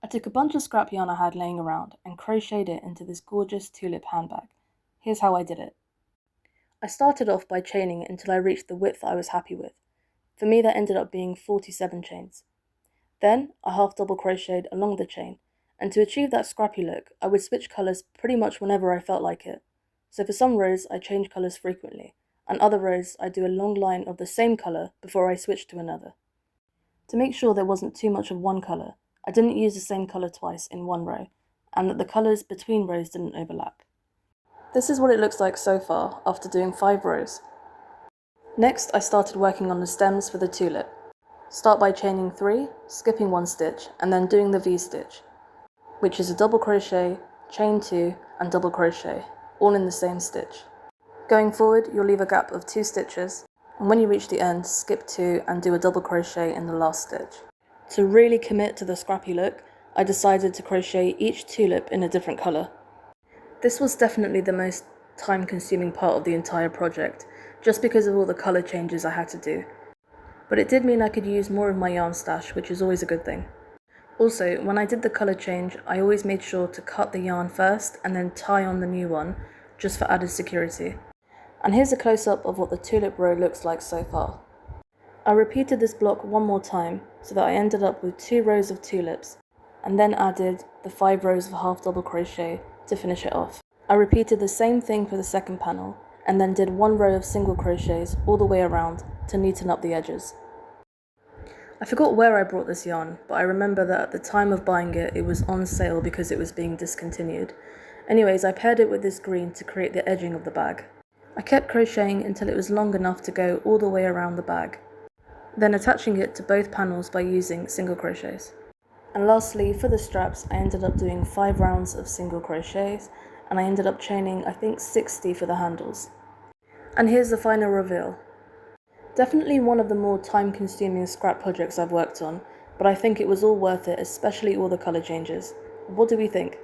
I took a bunch of scrap yarn I had laying around and crocheted it into this gorgeous tulip handbag. Here's how I did it. I started off by chaining it until I reached the width I was happy with. For me that ended up being 47 chains. Then I half double crocheted along the chain, and to achieve that scrappy look I would switch colours pretty much whenever I felt like it. So for some rows I change colours frequently, and other rows I do a long line of the same colour before I switch to another. To make sure there wasn't too much of one colour, I didn't use the same colour twice in one row, and that the colours between rows didn't overlap. This is what it looks like so far after doing 5 rows. Next I started working on the stems for the tulip. Start by chaining 3, skipping 1 stitch, and then doing the V-stitch, which is a double crochet, chain 2, and double crochet, all in the same stitch. Going forward, you'll leave a gap of 2 stitches, and when you reach the end, skip 2 and do a double crochet in the last stitch. To really commit to the scrappy look, I decided to crochet each tulip in a different colour. This was definitely the most time-consuming part of the entire project, just because of all the colour changes I had to do. But it did mean I could use more of my yarn stash, which is always a good thing. Also, when I did the colour change, I always made sure to cut the yarn first and then tie on the new one, just for added security. And here's a close-up of what the tulip row looks like so far. I repeated this block one more time, so that I ended up with 2 rows of tulips, and then added the 5 rows of half double crochet to finish it off. I repeated the same thing for the second panel, and then did 1 row of single crochets all the way around to neaten up the edges. I forgot where I bought this yarn, but I remember that at the time of buying it, it was on sale because it was being discontinued. Anyways, I paired it with this green to create the edging of the bag. I kept crocheting until it was long enough to go all the way around the bag, then attaching it to both panels by using single crochets. And lastly, for the straps, I ended up doing 5 rounds of single crochets, and I ended up chaining I think 60 for the handles. And here's the final reveal. Definitely one of the more time-consuming scrap projects I've worked on, but I think it was all worth it, especially all the colour changes. What do we think?